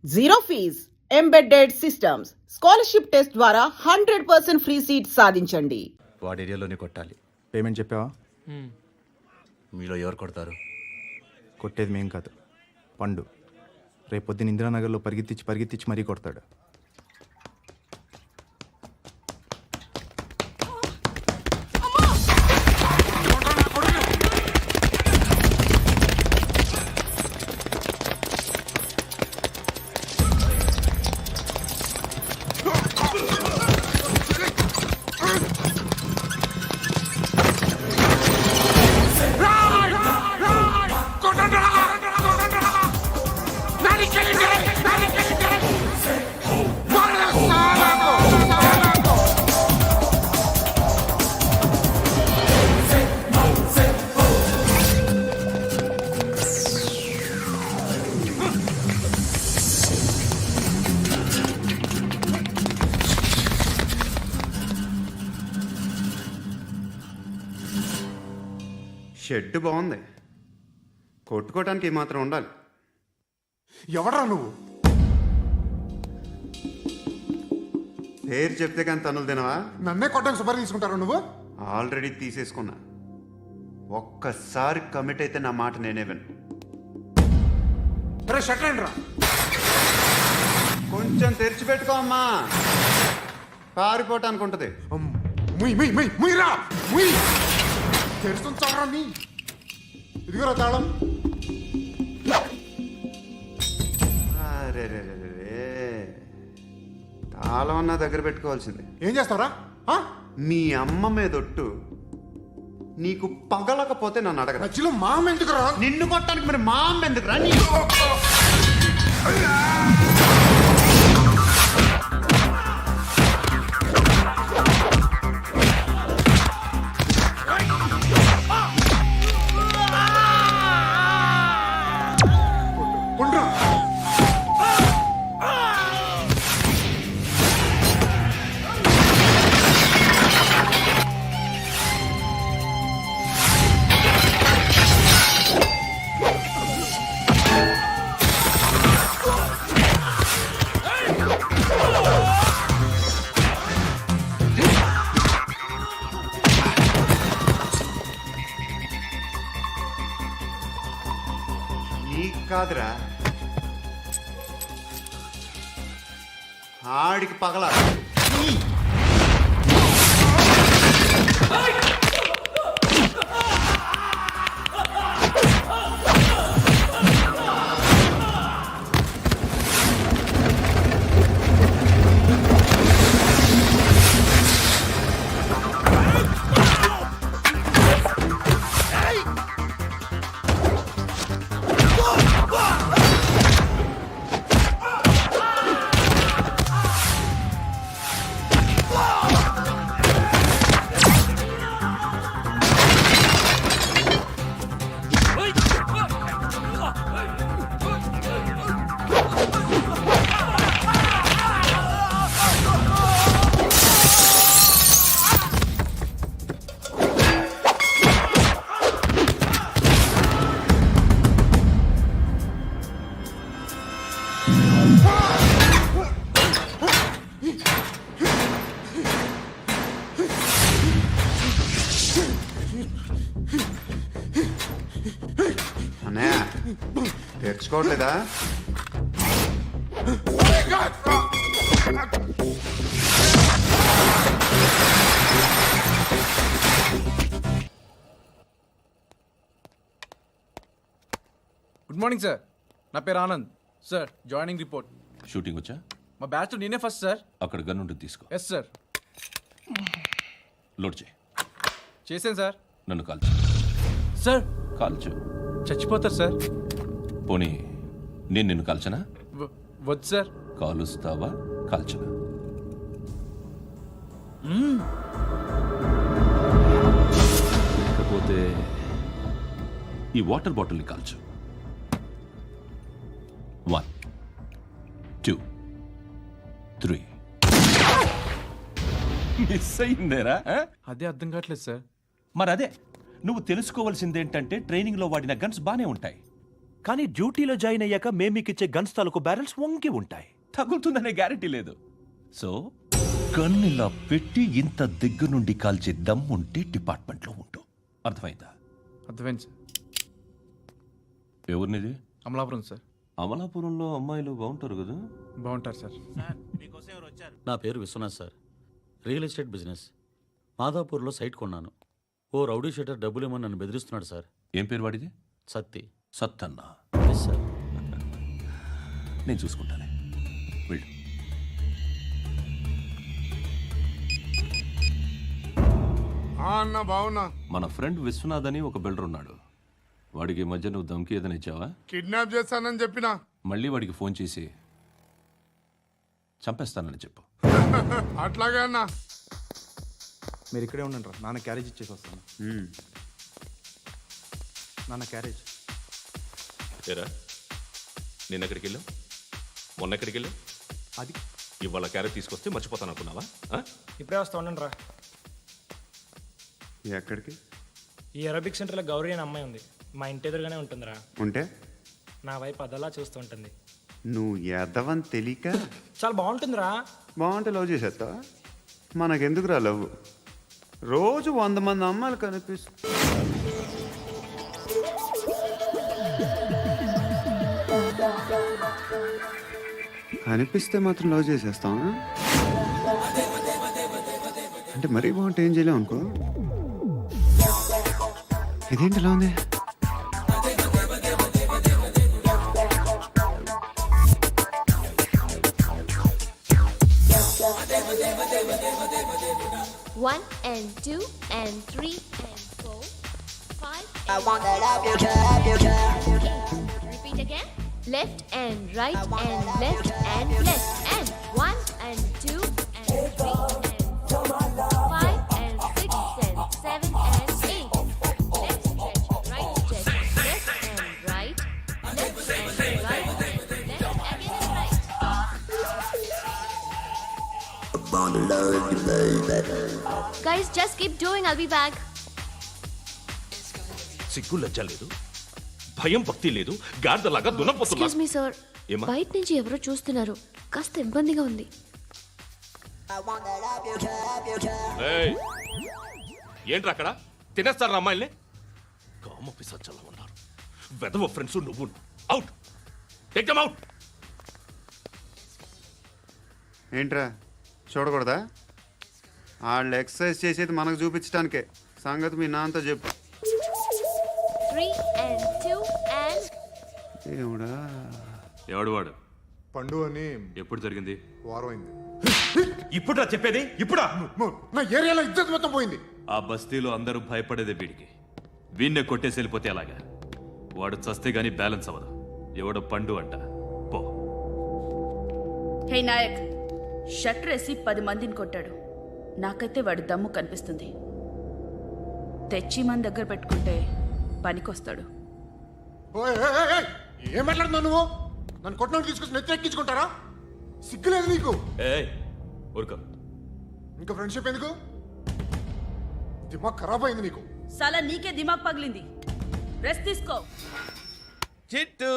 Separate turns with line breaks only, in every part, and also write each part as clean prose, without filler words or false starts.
Zero fees embedded systems scholarship test ద్వారా 100% free seat సాధించండి.
వాడి ఏరియాలోనే కొట్టాలి.
పేమెంట్ చెప్పావా?
మీలో ఎవరు కొడతారు?
కొట్టేది మేం కాదు, పండు. రేపు పొద్దున్న ఇందిరానగర్లో పరిగెత్తించి మరీ కొడతాడు.
షెడ్ బాగుంది, కొట్టుకోవటానికి ఏమాత్రం ఉండాలి.
ఎవడ్రా నువ్వు?
పేరు చెప్తే కానీ తనులు తినవా?
నన్నే కొట్టడానికి సుపారీ తీసుకుంటారా నువ్వు?
ఆల్రెడీ తీసేసుకున్నా. ఒక్కసారి కమిట్ అయితే నా మాట నేనే విను.
రే షట్ రా.
కొంచెం తెరిచిపెట్టుకో అమ్మా, పారిపోవటానికి ఉంటుంది.
ముయ్యరా ముయ్. తెరుస్తుంచారా నీ? ఇదిగోరా తాళం.
అరే తాళం అన్నా దగ్గర పెట్టుకోవాల్సింది.
ఏం చేస్తావురా?
మీ అమ్మ మీదొట్టు నీకు పగలకపోతే నన్ను అడగరా.
మధ్యలో మామ ఎందుకురా?
నిన్ను కొట్టడానికి మరి మా అమ్మ ఎందుకురా? కాదురా, ఆడికి పగల. అన్నయ్య తెచ్చుకోవట్లేదా?
గుడ్ మార్నింగ్ సార్, నా పేరు Anand sir. Joining report.
Shooting వచ్చా?
మా బ్యాచ్ నేనే ఫస్ట్ సార్.
అక్కడ గన్ ఉంటుంది, తీసుకో.
Yes sir.
లోడ్ చేయి.
చేశాను సార్.
నన్ను కాల్చు.
సార్
కాల్చు.
చచ్చిపోతారు సార్.
పోనీ నేను నిన్ను కాల్చనా?
వద్దు సార్.
కాలుస్తావా కాల్చనా? లేకపోతే ఈ వాటర్ బాటిల్ని కాల్చు. 1 2 3. మిస్ అయిందేరా?
అదే అర్థం కావట్లేదు సార్.
మరి అదే నువ్వు తెలుసుకోవాల్సిందేంటంటే ట్రైనింగ్లో వాడిన గన్స్ బానే ఉంటాయి,
కానీ డ్యూటీలో జాయిన్ అయ్యాక మేము మీకు ఇచ్చే గన్స్ తాలూకు బ్యారెల్స్ వంగి ఉంటాయి. తగులుతుందనే గ్యారెంటీ లేదు. సో గన్ ఇలా పెట్టి ఇంత దగ్గర నుండి కాల్చే దమ్ ఉంటే డిపార్ట్మెంట్లో ఉంటూ. అర్థమైందా?
అర్థమైంది సార్.
ఎవరినిది?
అమలాపురం సార్.
అమలాపురంలో అమ్మాయిలు బాగుంటారు కదా?
బాగుంటారు సార్.
నా పేరు Vishwanath sir. Real estate business. మాదాపూర్లో సైట్ కొన్నాను. ఓ రౌడీ షీటర్ డబ్బులు ఏమని నన్ను బెదిరిస్తున్నాడు సార్.
ఏం పేరు వాడిది?
సత్తి.
సత్తన్నా.
Yes sir.
నేను చూసుకుంటానే. వెళ్ళు.
అన్న బావున్నా.
మన ఫ్రెండ్ విశ్వనాథ్ అని ఒక బిల్డర్ ఉన్నాడు. వాడికి ఈ మధ్య నువ్వు దమ్కి ఏదైనా ఇచ్చావా?
కిడ్నాప్ చేస్తానని చెప్పినా.
మళ్ళీ వాడికి ఫోన్ చేసి చంపేస్తానని చెప్పు.
అట్లాగే అన్న.
మీరు ఇక్కడే ఉండండి రా, నాన్న క్యారేజ్ ఇచ్చేసి వస్తాను. నాన్న క్యారేజ్.
ఏరా నిన్న ఎక్కడికి వెళ్ళావు? మొన్న ఎక్కడికి వెళ్ళావు?
అది
ఇవాళ క్యారెట్ తీసుకొస్తే మర్చిపోతాను అనుకున్నావా?
ఇప్పుడే వస్తా ఉండండి రా.
ఎక్కడికి?
ఈ అరబిక్ సెంటర్లో గౌరీ అనే అమ్మాయి ఉంది. మా ఇంటి ఎదురుగానే ఉంటుందిరా.
ఉంటే
నా వైపు అదలా చూస్తూ ఉంటుంది.
నువ్వు ఎద్దవని తెలియక
చాలా బాగుంటుందిరా.
బాగుంటే లవ్ చేసేస్తావా? మనకెందుకురా లవ్? రోజు 100 మంది అమ్మాయిలు కనిపిస్తే మాత్రం లవ్ చేసేస్తాం. అంటే మరీ బాగుంటే ఏం చేయలేం అనుకో. ఇదేంటి ఇలా ఉంది?
One and two and three and four, five.
I want that love you.
Repeat again. Left and right and left and left and one and two and three and four, five and six and seven and eight. Left stretch, right stretch, left and right, left and right, left again and right. Guys, just keep doing. I'll be back.
సిగ్గు లజ్జ లేదు, భయం భక్తి లేదు, గాడిదలాగా దున్నపోతున్నా.
Excuse me, sir.
ఏమా?
బయట నుంచి ఎవరో చూస్తున్నారు. కాస్త ఇబ్బందిగా ఉంది.
ఏయ్, ఏంట్రా అక్కడ? తినేస్తారా అమ్మాయిల్ని? కామ పిశాచాలా ఉన్నారు. వెదవ ఫ్రెండ్స్ నువ్వు. Out, take them out.
ఏంట్రా చూడకూడదా? వాళ్ళు ఎక్సర్సైజ్ చేసేది మనకు చూపించడానికే. సంగతి మీ నాన్నతో చెప్పు.
3 and 2 and
దేవుడా.
ఎవడు వాడు?
పండు అని
ఎప్పుడు జరిగింది?
వారం అయింది.
ఇప్పుడా చెప్పేది? ఇప్పుడా?
నా ఏరియాలో ఇద్దరు మొత్తం పోయింది.
ఆ బస్తీలో అందరూ భయపడేదే వీడికి. వీణ్ణే కొట్టేసి వెళ్ళిపోతే అలాగా. వాడు చస్తే గానీ బ్యాలెన్స్ అవ్వదు. ఎవడో పండు అంట. పో.
హే నాయక్, షట్టర్ వేసి 10 మందిని కొట్టాడు. నాకైతే వాడి దమ్ము కనిపిస్తుంది. తెచ్చి మన దగ్గర పెట్టుకుంటే పనికొస్తాడు.
ఓయ్, ఏయ్, ఏయ్, ఏయ్, ఏం మాట్లాడుతున్నావు నువ్వు? నన్ను కొట్టడానికి తీసుకొచ్చి నెత్తి ఎక్కించుకుంటారా? సిగ్గులేదు నీకు?
ఏయ్ ఊరుకో.
ఇంకా ఫ్రెండ్షిప్ ఎందుకు? దిమాగ్ ఖరాబ్ అయింది నీకు.
సాలా నీకే దిమాగ్ పగిలింది. రెస్ట్ తీసుకో.
చిట్టు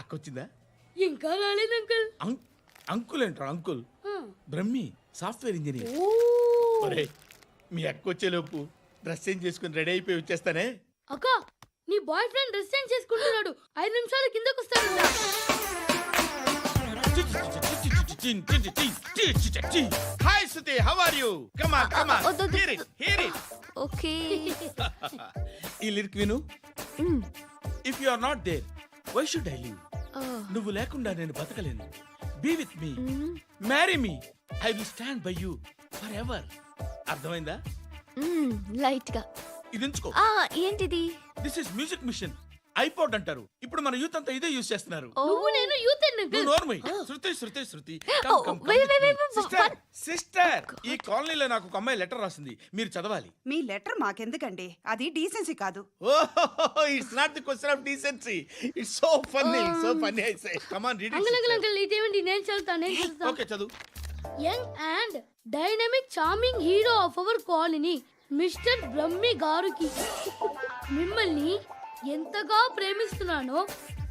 అక్కొచ్చిందా?
ఇంకా రాలేదు అంకుల్.
అంకుల్ ఏంట్రా? Uncle Brahmi software engineer. ఒరే, మీ అక్కొచ్చేలోపు డ్రెస్ చేంజ్ చేసుకుని రెడీ అయిపోయి వచ్చేస్తానే.
అక్క, నీ బాయ్ ఫ్రెండ్ డ్రెస్ చేంజ్ చేసుకుంటున్నాడు. 5 నిమిషాల కిందకు వస్తాడు.
Hi Suti, how are you? Come on, come on. Hear it, hear it.
Okay.
ఈ లిరిక్ విను. If you are not there, why should I live? నువ్వు లేకుండా నేను బతకలేను. Be with me, marry me, I will stand by you forever. అర్థమైందా?
Light గా.
ఇది ఉంచుకో.
ఏంటిది?
This is music machine. IPod అంటారు. ఇప్పుడు మన యూత్ అంతా ఇదే యూజ్ చేస్తున్నారు.
నువ్వు నేను యూత్
నువ్వు నోర్మై. శృతి, శృతి, శృతి.
సిస్టర్,
సిస్టర్, ఈ కాలనీలో నాకు ఒక అమ్మాయి లెటర్ రాసింది. మీరు చదవాలి.
మీ లెటర్ మాకెందుకండి? అది డీసెన్సీ కాదు.
ఓహో, it's not the question of decency. It's so funny, so funny. I say come on, read it.
Uncle ఇదేంటి? నేను చదువుతాను.
ఓకే, చదువు.
Young and dynamic charming hero of our colony mister Brahmi గారికి మిమ్మల్ని ఎంతగా ప్రేమిస్తున్నానో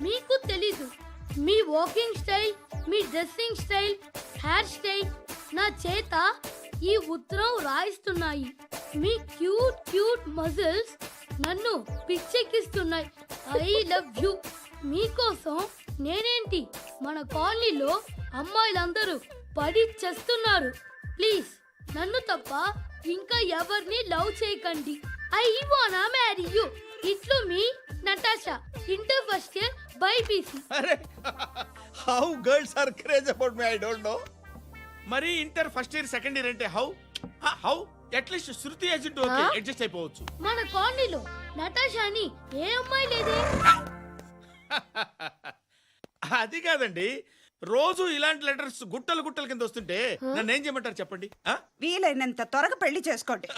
మీకు తెలీదు. మీ వాకింగ్ స్టైల్, మీ డ్రెస్సింగ్ స్టైల్, హెయిర్ స్టైల్ నా చేత ఈ ఉత్తరం రాయిస్తున్నాయి. మీ క్యూట్ క్యూట్ మజిల్స్ నన్ను పిచ్చెక్కిస్తున్నాయి. I love you. మీకోసం నేనేంటి, మన కాలనీలో అమ్మాయిలందరూ పడి చేస్తున్నారు. ప్లీజ్ నన్ను తప్ప ఇంకా ఎవరిని లవ్ చేయకండి. ఐ వానా మ్యారీ యూ. ఇట్లు మీ Natasha, inter first year BiPC.
అరే how girls are craze about me, I don't know. మరి inter first year second year అంటే how at least Shruti agent okay adjust అయిపోవచ్చు.
మన కాలనీలో నటాషా అని ఏ అమ్మాయి లేదే.
అది కాదండి, రోజు ఇలాంటి లెటర్స్ గుట్టలు గుట్టల కింద వస్తుంటే నన్ను ఏం చేయమంటారు చెప్పండి?
వీలైనంత త్వరగా పెళ్లి చేసుకోండి.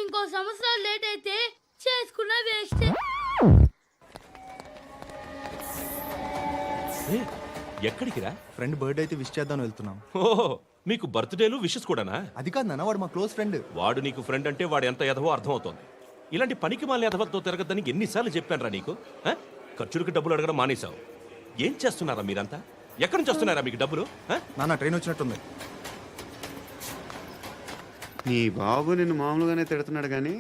ఇంకో సంవత్సరాలు లేట్ అయితే చేసుకున్న వేస్ట్.
ఎక్కడికి రా?
ఫ్రెండ్ బర్త్డే అయితే విష్ చేద్దాం వెళ్తున్నాం.
ఓహో, మీకు బర్త్డేలు విషెస్ కూడానా?
అది కాదు నాన్న, వాడు మా క్లోజ్ ఫ్రెండ్.
వాడు నీకు ఫ్రెండ్ అంటే వాడు ఎంత ఎదవో అర్థమవుతోంది. ఇలాంటి పనికి మాలిన ఎదవతో తిరగద్దని ఎన్నిసార్లు చెప్పానురా నీకు? ఖర్చులకు డబ్బులు అడగడం మానేశావు. ఏం చేస్తున్నారా మీరంతా? ఎక్కడి నుంచి వస్తున్నారా మీకు డబ్బులు?
నాన్న ట్రైన్ వచ్చినట్టుంది.
నీ బాబు నిన్ను మామూలుగానే తిడుతున్నాడు కానీ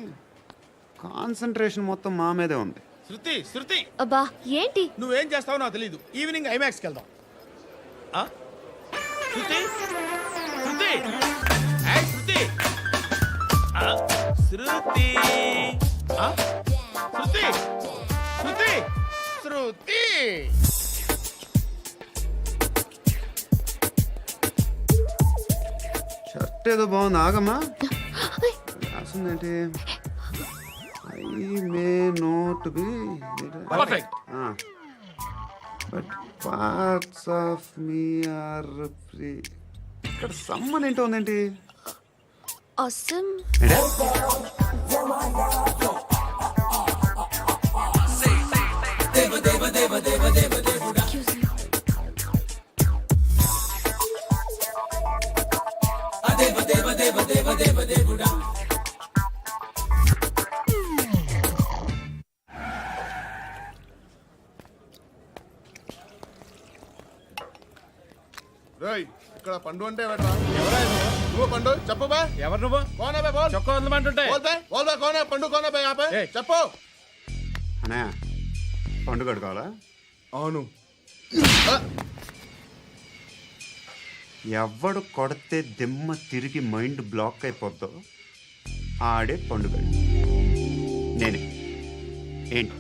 కాన్సన్ట్రేషన్ మొత్తం మా మీదే ఉంది.
శృతి
అబ్బా ఏంటి?
నువ్వేం చేస్తావో నాకు తెలీదు. ఈవినింగ్ ఐమాక్స్కి వెళ్దాం. శృతి శృతి ఏయ్ శృతి శృతి శృతి శృతి శృతి.
షర్ట్ ఏదో బాగుంది, ఆగమ్మా. రాసిందేంటి? I may not be
perfect.
But parts of me are free. ఇక్కడ సమ్మన్ ఏంటో ఉందేంటి?
awesome.
ఇక్కడ పండు అంటే ఎవరా? నువ్వు పండు చెప్పు బా.
ఎవరు నువ్వు?
కోనే బే బోల్.
చొక్కా వదలమంటుంటే
బోల్ బే కోనే పండు కోనే బే ఆపే చెప్పు.
అన్నయ్య పండుగ కావాలా?
అవును.
ఎవడు కొడితే దిమ్మ తిరిగి మైండ్ బ్లాక్ అయిపోద్దో ఆడే పండుగ. నేనే. ఏంటి?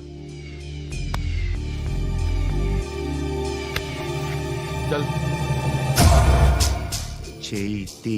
చేతి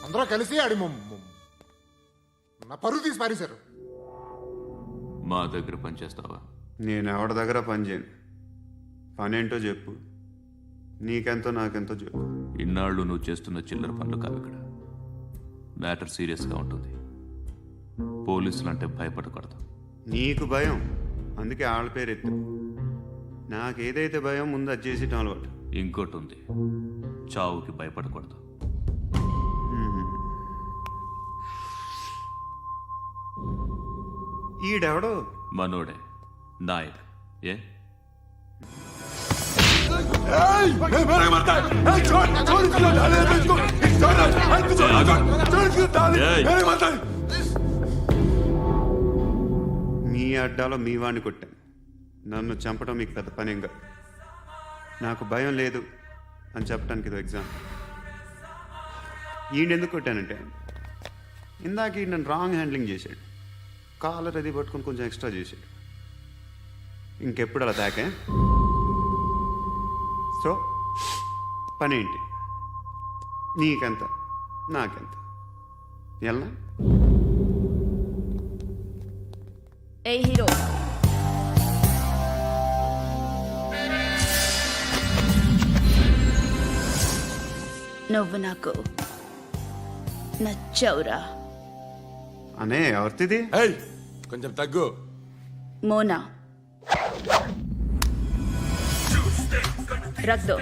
అందరూ కలిసి ఆడి నా పరువు తీసి పారేశారు.
మా దగ్గర పనిచేస్తావా?
నేను ఎవరి దగ్గర పని చేయను. పనేంటో చెప్పు. నీకెంతో నాకెంతో చెప్పు.
ఇన్నాళ్ళు నువ్వు చేస్తున్న చిల్లర పనులు కావు ఇక్కడ. మ్యాటర్ సీరియస్గా ఉంటుంది. పోలీసులు అంటే భయపడకూడదు.
నీకు భయం, అందుకే ఆళ్ళ పేరు ఎత్తు. నాకేదైతే భయం ముందు అది చేసి అలవాటు.
ఇంకోటి ఉంది, చావుకి భయపడకూడదు.
ఈడెవడో
మనోడే నాయక్. ఏ
మీ అడ్డాలో మీ వాడిని కొట్టాను. నన్ను చంపడం మీకు పెద్ద పనేంగా. నాకు భయం లేదు అని చెప్పడానికి ఇది ఎగ్జామ్. ఈయనెందుకు కొట్టానంటే ఇందాక ఈ నన్ను రాంగ్ హ్యాండ్లింగ్ చేశాడు. కాలర్ అది పట్టుకొని కొంచెం ఎక్స్ట్రా చేశాడు. ఇంకెప్పుడు అలా తాకే. సో పనేంటి? నీకెంత నాకెంత? ఎలా
ఏ హీరో
నువ్వు నాకు నచ్చవురా.
అనే ఎవరిది?
కొంచెం తగ్గు.
మోనా రక్ దో.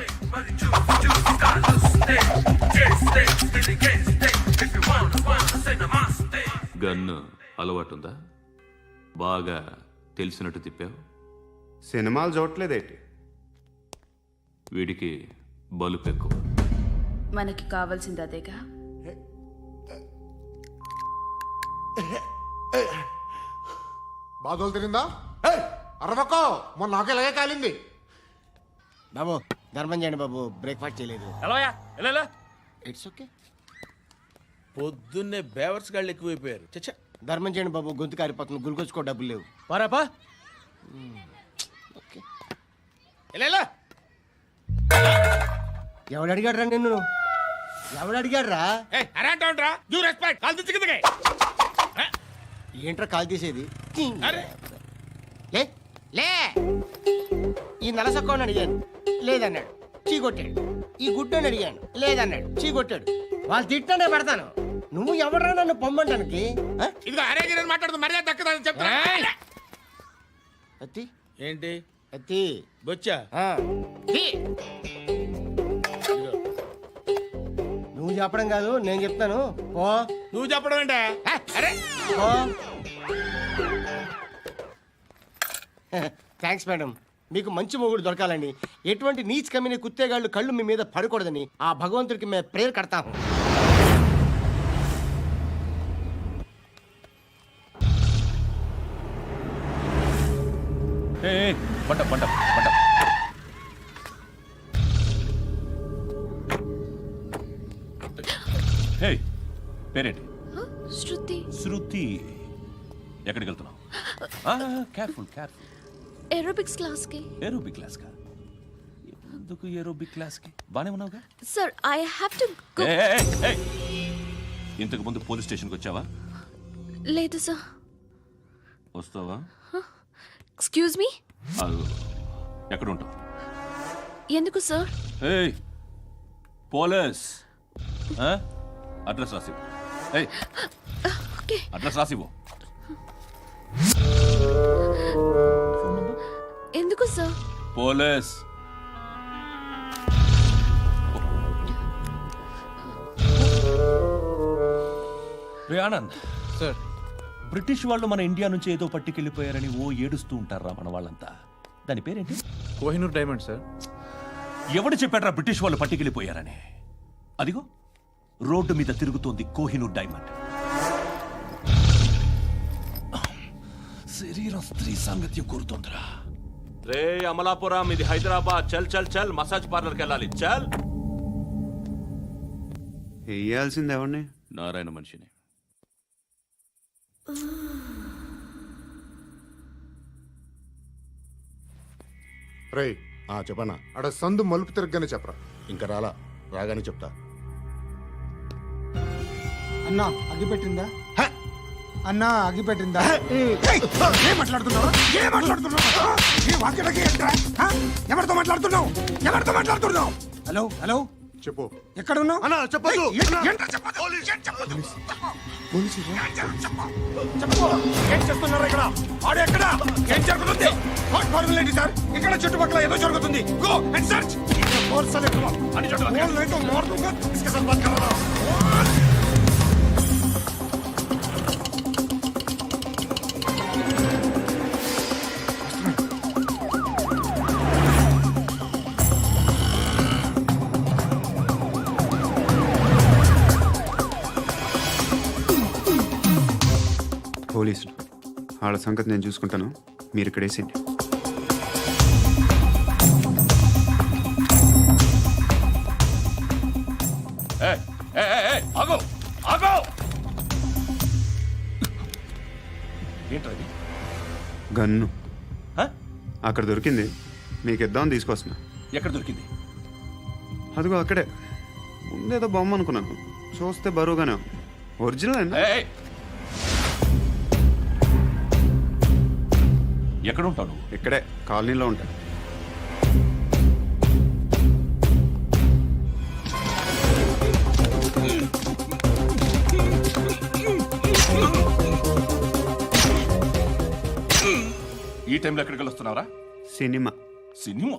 గన్ను అలవాటుందా? బాగా తెలిసినట్టు తిప్పావు.
సినిమాలు చూడట్లేదేంటి?
వీడికి బలుపు ఎక్కువ.
మనకి కావాల్సింది అదేగా.
బాధలు తిరిందా? అరవకో, మొన్న నాకు ఇలాగే కాలింది.
బాబు ధర్మం చేయండి బాబు, బ్రేక్ఫాస్ట్ చేయలేదు.
ఎలా
ఇట్స్ ఓకే.
పొద్దున్నే బేవర్స్ గాళ్ళు ఎక్కువైపోయారు. చచ్చా,
ధర్మం చేయండి బాబు, గొంతు కారిపోతుంది, గురికొచ్చుకో డబ్బులు లేవు.
పారాపా.
ఓకే.
ఎలా
ఎవడు అడిగాడు రా నిన్ను? ఎవడు అడిగాడు రా?
అరే అంటావుంట్రా, డ్యూ రెస్పెక్ట్. కాల్ తెచ్చి కిందకి.
ఏంట్రా కాల్ తీసేది?
అరే
లే లే. ఈ నలసక్కని అడిగాను, లేదన్నాడు, చీ కొట్టాడు. ఈ గుడ్డని అడిగాను, లేదన్నాడు, చీ కొట్టాడు. వాళ్ళు తిట్టానే పెడతాను. నువ్వు ఎవడరా నన్ను పొమ్మంటానికి?
ఇదిగో అరే గిరని మాట్లాడుతూ మర్యాద దక్కదని చెప్తా.
అత్తి
ఏంటి
అత్తి
బొచ్చా?
నువ్వు చెప్పడం కాదు, నేను చెప్తాను. పో.
నువ్వు చెప్పడం ఏంటే? అరే
పో. Thanks madam. మీకు మంచి మొగుడు దొరకాలని, ఎటువంటి నీచ్ కమ్మిన కుత్తేగాళ్ళు కళ్ళు మీ మీద పడకూడదని ఆ భగవంతుడికి మేము ప్రేయర్ కడతాము.
పంట పంట పంట. హే, పేరేంటి?
శృతి.
శృతి. ఎక్కడికి వెళ్తున్నావు? Careful careful.
ఏరోబిక్స్ క్లాస్ కి.
ఏరోబిక్ క్లాస్ కా? ఎందుకు ఏరోబిక్ క్లాస్ కి? బానే ఉన్నావుగా?
Sir I have to go.
ఇంతకు ముందు పోలీస్ స్టేషన్కి వచ్చావా?
లేదు సార్.
వస్తావా?
Excuse me.
ఎక్కడ ఉంటావు?
ఎందుకు సార్?
ఏయ్, పోలీస్. అడ్రస్ రాసివ్వు. ఏయ్,
ఓకే.
అడ్రస్ రాసివ్వు.
ఎందుకు సార్?
పోలీస్. రే ఆనంద్
సార్,
బ్రిటిష్ వాళ్ళు మన ఇండియా నుంచి ఏదో పట్టుకెళ్ళిపోయారని ఓ ఏడుస్తూ ఉంటారా మన వాళ్ళంతా? దాని పేరేంటి?
Kohinoor diamond sir.
ఎవడు చెప్పాడ్రా బ్రిటిష్ వాళ్ళు పట్టుకెళ్ళిపోయారని? అదిగో రోడ్డు మీద తిరుగుతోంది కోహినూర్ డైమండ్. శరీరం స్త్రీ సాంగత్యం కోరుతోందిరా. రే అమలాపురం, ఇది హైదరాబాద్. చల్ చల్ చల్, మసాజ్ పార్లర్కి వెళ్ళాలి. చల్.
వేయాల్సింది ఎవరిని?
నారాయణ మనిషిని.
రే చెప్పనా, అడ సందు మలుపు తిరగగానే చెప్పరా. ఇంకా రాగానే చెప్తా.
అన్నా అగ్గిపెట్టిందా? అన్నా అగ్గిపెట్టిందా?
ఏం మాట్లాడుతున్నావు? ఏం మాట్లాడుతున్నావు? ఎవరితో మాట్లాడుతున్నావు? ఎవరితో మాట్లాడుతున్నావు?
హలో హలో,
చెప్పు.
ఎక్కడ ఉన్నావు?
అన్నా చెప్పదు. ఏం చేస్తున్నారు ఇక్కడ? ఆడు ఎక్కడ? ఏం జరుగుతుంది? వాట్ ఫార్మల్ ఏంటి సార్? ఇక్కడ చుట్టుపక్కల ఏదో జరుగుతుంది. Go and search. ఫోర్స్ అలే కమా. అని చెప్పు. ఫోన్ नहीं तो मार दूंगा. इसके साथ बात कर रहा हूं.
పోలీసులు వాళ్ళ సంగతి నేను చూసుకుంటాను, మీరు ఇక్కడ వేసేయండి.
ఆగో ఆగో. ఏంటది?
గన్ను అక్కడ దొరికింది, మీకు ఇద్దామని తీసుకొస్తున్నా.
ఎక్కడ దొరికింది?
అదిగో అక్కడే. ముందేదో బొమ్మ అనుకున్నాను, చూస్తే బరువుగానే ఉంది. ఒరిజినల్ అండి.
ఎక్కడ ఉంటావు నువ్వు?
ఇక్కడే కాలనీలో ఉంటాయి.
ఈ టైంలో ఎక్కడికి వస్తున్నావురా?
సినిమా.
సినిమా?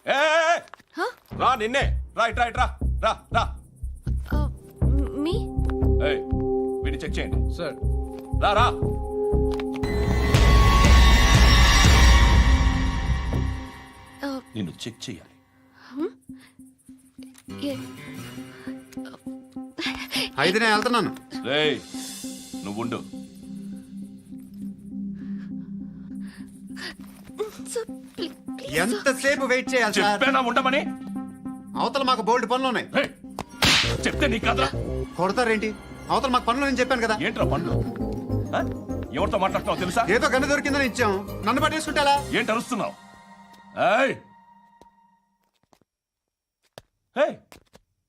ఏయ్! రా నిన్నే, రా ఇట్రా ఇట్రా, రా రా.
మీ
ఏయ్, వీడిని చెక్ చేయండి.
సార్
రా రా. నిన్ను చెక్ చేయాలి.
అయితే నేను వెళ్తున్నాను.
రేయ్, నువ్వు ఉండు.
ఎంతసేపు వెయిట్ చేయాలి సార్?
చెప్పేనా ఉండమని?
అవతల మాకు బోల్డ్ పనులు ఉన్నాయి.
ఏయ్, చెప్తే నీకు కాదురా.
కొడతారేంటి? అవతల మాకు పనులు నేను చెప్పాను కదా.
ఏంట్రా పండ్లు? ఆ? ఎవరితో మాట్లాడుతున్నావు తెలుసా?
ఏదో గన్ను దొరికిందని ఇచ్చాం, నన్ను పట్టేసుకుంటే ఎలా?
ఏంటి అరుస్తున్నావు? ఏయ్! ఏయ్!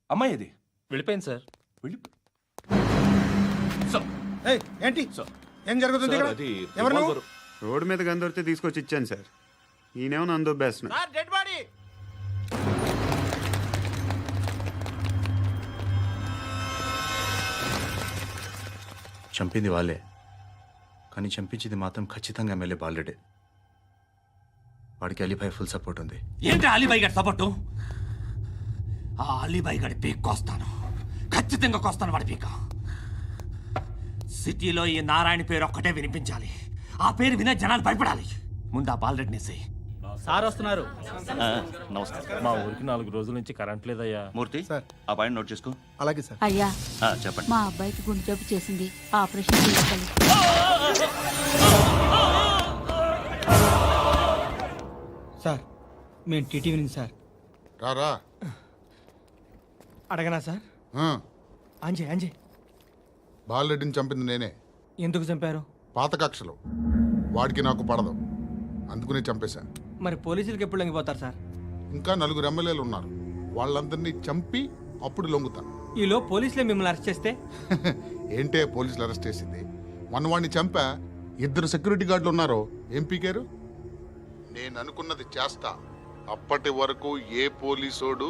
అమ్మాయి ఇది
వెళ్ళిపోయింది సార్.
వెళ్ళి
ఏంటి
సార్,
ఏం జరుగుతుంది ఇక్కడ?
అది
ఎవరు నువ్వు?
రివాల్వర్.
రోడ్డు మీద గన్ను దొరికితే తీసుకొచ్చి ఇచ్చాను సార్. ఈయనేమో నన్ను దొబ్బేస్తున్నా.
Dead body.
చంపింది వాళ్ళే, కానీ చంపించింది మాత్రం ఖచ్చితంగా ఎమ్మెల్యే బాలుడే. వాడికి అలీభాయ్ ఫుల్ సపోర్ట్ ఉంది.
ఏంటి అలీబాయి గారి సపోర్టు? ఆ అలీబాయి గారి పీక్ కోస్తాను, ఖచ్చితంగా కోస్తాను వాడి పీక. సిటీలో ఈ నారాయణ పేరు ఒక్కటే వినిపించాలి. ఆ పేరు వినే జనాలు భయపడాలి. ముందు ఆ బాలరెడ్డిని వేసేయ్.
సార్ వస్తున్నారు.
నమస్కారం.
మా ఊరికి 4 రోజుల నుంచి కరెంట్ లేదయ్యా.
మూర్తి, ఆ పాయింట్ నోట్ చేసుకో.
అలాగే సార్.
అయ్యా,
చెప్పండి.
మా అబ్బాయికి గుండె జబ్బు చేసింది, ఆపరేషన్ చేయాలి.
సార్ మేము టీటీవీ నుంచి సార్.
రారా.
అడగనా సార్? అంజయ్
బాలరెడ్డిని చంపింది నేనే.
ఎందుకు చంపారు?
పాత కక్షలు. వాడికి నాకు పడదు, అందుకునే చంపేశా.
మరి పోలీసులకి ఎప్పుడు లొంగిపోతారు సార్?
ఇంకా 4 ఎమ్మెల్యేలు ఉన్నారు, వాళ్ళందరినీ చంపి అప్పుడు లొంగుతా.
ఈలో పోలీసులే మిమ్మల్ని అరెస్ట్ చేస్తే?
ఏంటే పోలీసులు అరెస్ట్ చేసింది? మన వాడిని చంపా, 2 సెక్యూరిటీ గార్డులు ఉన్నారో ఏం పీకారు? నేను అనుకున్నది చేస్తా. అప్పటి వరకు ఏ పోలీసోడు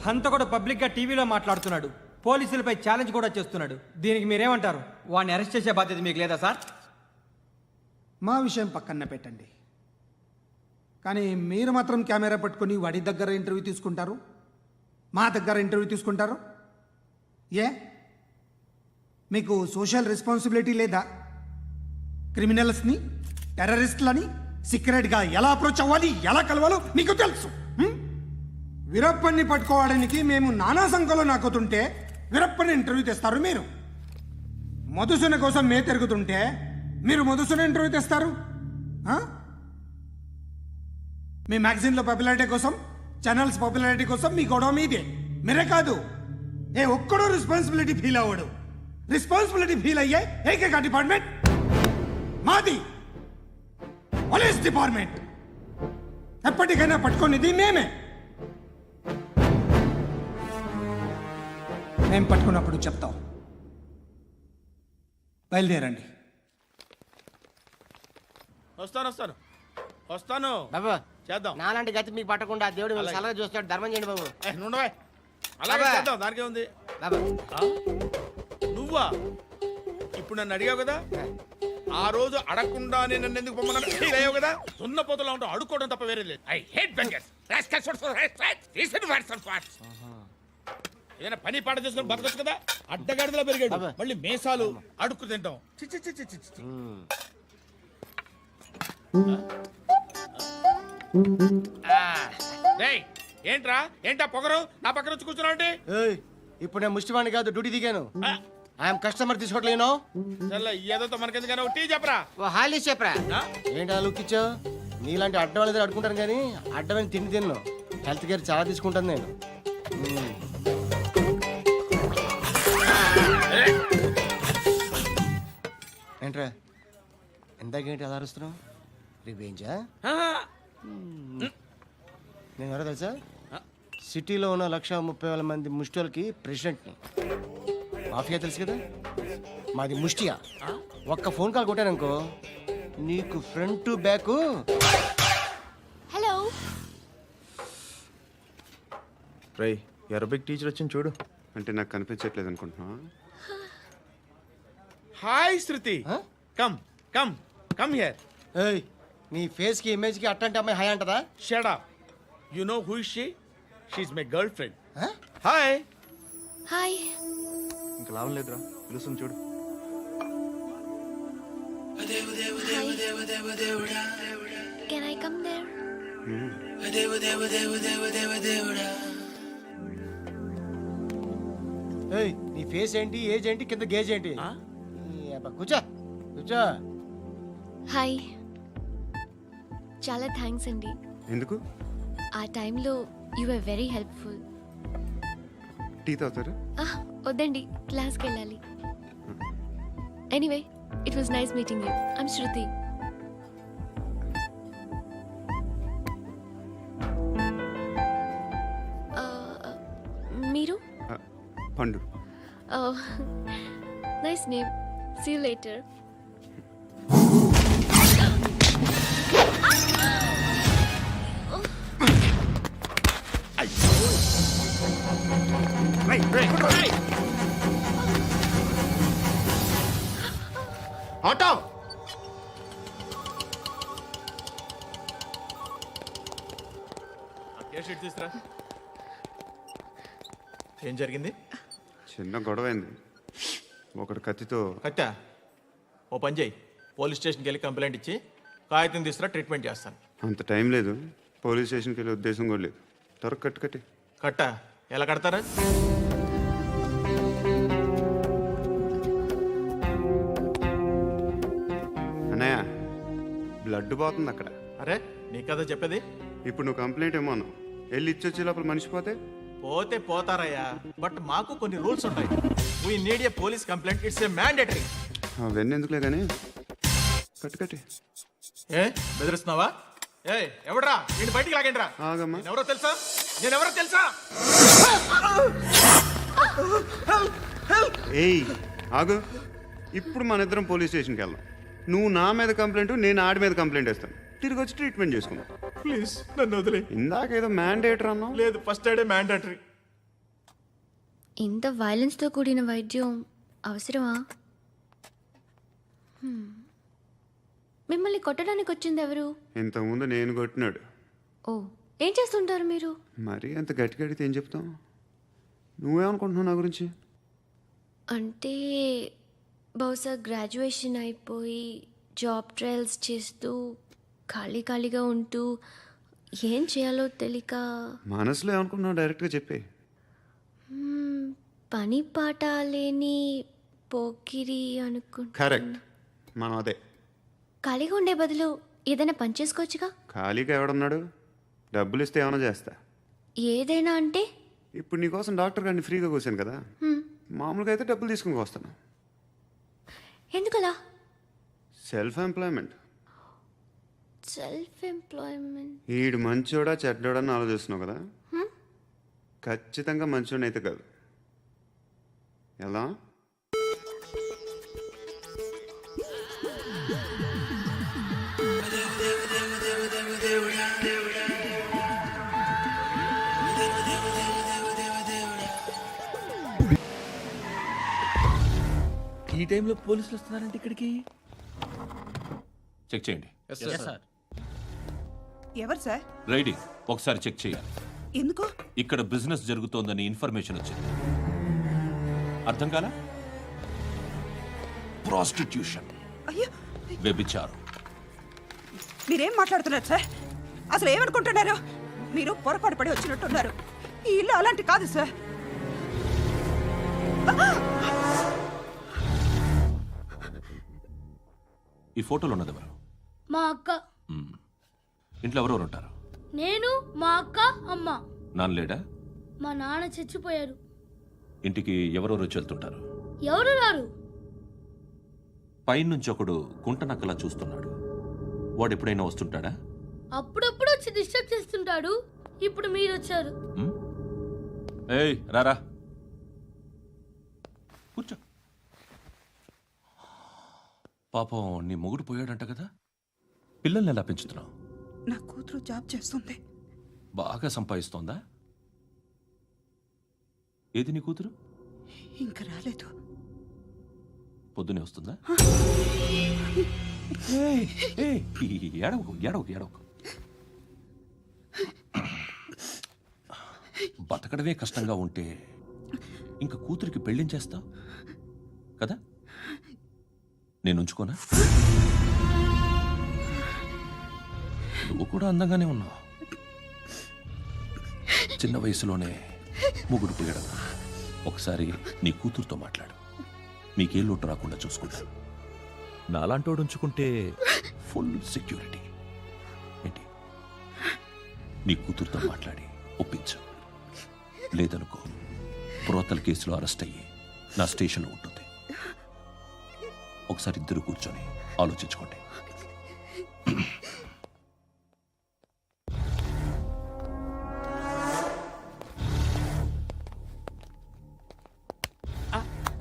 హంతకుడు పబ్లిక్ గా టీవీలో మాట్లాడుతున్నాడు, పోలీసులపై ఛాలెంజ్ కూడా చేస్తున్నాడు. దీనికి మీరేమంటారు? వాడిని అరెస్ట్ చేసే బాధ్యత మీకు లేదా సార్?
మా విషయం పక్కన పెట్టండి, కానీ మీరు మాత్రం కెమెరా పట్టుకొని వాడి దగ్గర ఇంటర్వ్యూ తీసుకుంటారు, మా దగ్గర ఇంటర్వ్యూ తీసుకుంటారు. ఏ మీకు సోషల్ రెస్పాన్సిబిలిటీ లేదా? క్రిమినల్స్ని, టెర్రరిస్టులని సీక్రెట్గా ఎలా అప్రోచ్ అవ్వాలి, ఎలా కలవాలో మీకు తెలుసు. వీరప్పన్ని పట్టుకోవడానికి మేము నానా సంఖ్యలో నాకుతుంటే వీరప్పని ఇంటర్వ్యూ తెస్తారు మీరు. మధుసూన కోసం మే తిరుగుతుంటే మీరు మధుసూన ఇంటర్వ్యూ తెస్తారు. మీ మ్యాగజైన్లో పాపులారిటీ కోసం, ఛానల్స్ పాపులారిటీ కోసం మీ గొడవ మీదే. మీరే కాదు, ఏ ఒక్కడో రెస్పాన్సిబిలిటీ ఫీల్ అవ్వడు. రెస్పాన్సిబిలిటీ ఫీల్ అయ్యే ఏకైక డిపార్ట్మెంట్ మాది, పోలీస్ డిపార్ట్మెంట్. ఎప్పటికైనా పట్టుకునేది మేమే. మేము పట్టుకున్నప్పుడు చెప్తాం. బయలుదేరండి.
వస్తాను
బాబు,
చేద్దాం.
నాలాంటి గతి మీకు పట్టకుండా దేవుడు మిమ్మల్ని సలహా చూస్తాడు. ధర్మం చేయండి బాబు.
నుండవే, అలాగే
అబ్బా.
చేద్దాం, దానికే ఉంది.
బాబు,
నువ్వా ఇప్పుడు నన్ను అడిగావు కదా, ఆ రోజు అడగకుండానే నన్ను ఎందుకు పొమ్మన్నాడు ఫీల్ అయ్యావు కదా. సున్న పోతలో ఉంటావు, అడుక్కోవడం తప్ప వేరే లేదు. I hate bangers. ఏదైనా పని పాట చేసుకుని బతకొచ్చు కదా. అడ్డగాడిదలా పెరిగాడు, మళ్ళీ మేసాలు అడుక్కు తింటాం. చి చి చి చి చి చి. డేయ్, ఏంట్రా ఏంటా పొగరు నా పక్కన వచ్చి కూర్చున్నావు అంటే?
ఇప్పుడు నేను ముష్టివాణి కాదు, డ్యూటీ దిగాను. ఐఎమ్ కస్టమర్ తీసుకోవట్లేను.
ఏదో మనకెందుకైనా టీ చెప్పరా.
ఓ హాలీ చెప్పరా. ఏంటి ఆ లుక్ ఇచ్చావు? నీలాంటి అడ్డం వాళ్ళ దగ్గర అడుకుంటాను, కానీ అడ్డమైన తిండి తిన్ను. హెల్త్ కేర్ చాలా తీసుకుంటాను నేను. ఏంట్రా ఇందాకేంటి అలా అరుస్తున్నావు? రివేంజా? నేను ఎవరో తెలుసా? సిటీలో ఉన్న 130,000 మంది ముష్టిలకి ప్రెసిడెంట్ని. మాఫియా తెలుసు కదా, మాది ముష్టియా. ఒక్క ఫోన్ కాల్ కొట్టాననుకో నీకు ఫ్రంట్ టు బ్యాక్.
హలో.
రై అరబిక్ టీచర్ వచ్చింది చూడు.
అంటే నాకు కనిపించట్లేదు అనుకుంటున్నా.
Hi Shruti. Come come come here.
ఏయ్, నీ ఫేస్ కి ఇమేజ్ కి అట్టంటే అమ్మాయి హాయ్ అంటదా?
Shut up. You know who is she? She is my girlfriend. Hi.
Hi.
ఇంకా లాభం లేదురా, పిలుస్తుంది చూడు.
Can I come there?
ఏయ్, నీ ఫేస్ ఏంటి, ఏజ్ ఏంటి, కింద గేజ్ ఏంటి? ఈ అబ్బా, కూర్చో కూర్చో.
హాయ్. చాలా థ్యాంక్స్ అండి.
ఎందుకు?
ఆ టైంలో you are very helpful.
Tea తాగుతారు?
వద్దండి, క్లాస్కి వెళ్ళాలి. Anyway, it was nice meeting you. I'm Shruti. మీరు?
Pandu.
Nice name. See you later.
Auto.
తీసురా. ఏం జరిగింది?
చిన్న గొడవ అయింది. ఒకడు కత్తితో.
కట్టా? ఓ పని చేయి, పోలీస్ స్టేషన్కి వెళ్ళి కంప్లైంట్ ఇచ్చి కాగితం తీసుకురా, ట్రీట్మెంట్ చేస్తాను.
అంత టైం లేదు, పోలీస్ స్టేషన్కి వెళ్ళే ఉద్దేశం కూడా లేదు. త్వరగా కట్టి.
కట్టా? ఎలా కడతారా?
అన్నయ్య, బ్లడ్ పోతుంది అక్కడ.
అరే, నీ కదా చెప్పేది.
ఇప్పుడు నువ్వు కంప్లైంట్ ఏమో అన్నావు. వెళ్ళి ఇచ్చొచ్చే లోపల మనిషి పోతే
పోతే పోతారయ్యా, బట్ మాకు కొన్ని రూల్స్ ఉంటాయి. We need a police complaint, it's a mandatory.
అవన్నీ ఎందుకులే కానీ కట్టి.
ఏ బెదిరిస్తున్నావా? ఏ ఎవడ్రా నేను బయటికి లాగండిరా.
ఆగమ్మా.
ఎవరో తెలుసా? నేనెవరో తెలుసా?
ఏయ్ ఆగు. ఇప్పుడు మన ఇద్దరం పోలీస్ స్టేషన్కి వెళ్దాం. నువ్వు నా మీద కంప్లైంట్, నేను ఆడి మీద కంప్లైంట్ వేస్తాను. తిరిగి వచ్చి ట్రీట్మెంట్ చేసుకుందాం.
ప్లీజ్ నన్ను వదిలే.
ఇందాకేదో మ్యాండేటర్ అన్నావు.
లేదు, ఫస్ట్ ఎయిడే మ్యాండేటరీ.
ఇంత వైలెన్స్తో కూడిన వైద్యం అవసరమా? మిమ్మల్ని కొట్టడానికి వచ్చింది ఎవరు?
ఇంతకుముందు నేను కొట్టినాడు.
ఓ, ఏం చేస్తుంటారు మీరు?
మరి అంత గట్టిగా అడిగితే ఏం చెప్తాం? నువ్వేమనుకుంటున్నావు నా గురించి?
అంటే బహుశా గ్రాడ్యుయేషన్ అయిపోయి జాబ్ ట్రయల్స్ చేస్తూ ఖాళీగా ఉంటూ ఏం చేయాలో తెలియక.
మనసులో ఏమనుకుంటున్నావు డైరెక్ట్గా చెప్పే.
పని పాట లేని పోకిరి అనుకుంటా.
కరెక్ట్, మనం అదే.
ఖాళీగా ఉండే బదులు ఏదైనా పని చేసుకోవచ్చుగా.
ఖాళీగా ఎవడున్నాడు? డబ్బులు ఇస్తే ఏమైనా చేస్తా.
ఏదైనా అంటే?
ఇప్పుడు నీకోసం డాక్టర్ గారిని ఫ్రీగా కూర్చాను కదా, మామూలుగా అయితే డబ్బులు తీసుకుని వస్తాను.
ఎందుకలా?
Self employment. ఈడు మంచోడా చెడ్డోడా అని ఆలోచిస్తున్నావు కదా. ఖచ్చితంగా మంచోడని అయితే కాదు. ఎలా?
ఈ టైంలో పోలీసులు వస్తున్నారంటే ఇక్కడికి.
చెక్ చేయండి.
ఎవరు సార్?
రైడింగ్ ఒకసారి చెక్ చేయాలి.
ఎందుకు?
ఇక్కడ బిజినెస్ జరుగుతోందని ఇన్ఫర్మేషన్ వచ్చింది. అర్థం కాలా? ప్రాస్టిట్యూషన్,
అయ్యో,
వ్యభిచారం.
మీరేం మాట్లాడుతున్నారు సార్? అసలు ఏమనుకుంటున్నారు? మీరు పొరపాటు పడి వచ్చినట్టున్నారు. ఈ ఇల్లు అలాంటి కాదు సార్.
ఈ ఫోటోలో ఉన్నది ఎవరు?
మా అక్క.
ఇంట్లో ఎవరెవరు ఉంటారు?
నేను, మా అక్క, అమ్మ.
నాన్న లేడా?
మా నాన్న చచ్చిపోయారు.
ఇంటికి ఎవరెవరు వచ్చి వెళ్తుంటారు?
ఎవరు రారు.
పైనుంచి ఒకడు గుంట నక్కలా చూస్తున్నాడు. వాడు ఎప్పుడైనా వస్తుంటాడా?
అప్పుడప్పుడు వచ్చి డిస్టర్బ్ చేస్తుంటాడు. ఇప్పుడు మీరు వచ్చారు.
ఏయ్ రారా కూర్చో. పాపం నీ మొగుడు పోయాడంట కదా, పిల్లల్ని ఎలా పెంచుతున్నావు?
నా కూతురు జాబ్ చేస్తుంది.
బాగా సంపాదిస్తోందా? ఏది నీ కూతురు?
ఇంకా రాలేదు.
పొద్దునే వస్తుందా? ఏయ్, ఏయ్, ఏడవకు ఏడవకు ఏడవకు. బతకడమే కష్టంగా ఉంటే ఇంకా కూతురికి పెళ్ళించేస్తావు కదా? నేను ఉంచుకోనా? నువ్వు కూడా అందంగానే ఉన్నావు. చిన్న వయసులోనే ముగ్గురు పోయడం. ఒకసారి నీ కూతురుతో మాట్లాడు, మీకే లోటు రాకుండా చూసుకుంటాను. నాలాంటోడు ఉంచుకుంటే ఫుల్ సెక్యూరిటీ. ఏంటి, నీ కూతురుతో మాట్లాడి ఒప్పించు. లేదనుకో, ప్రోతల కేసులో అరెస్ట్ అయ్యి నా స్టేషన్లో ఉంటుంది. ఒకసారి ఇద్దరు కూర్చొని ఆలోచించుకోండి.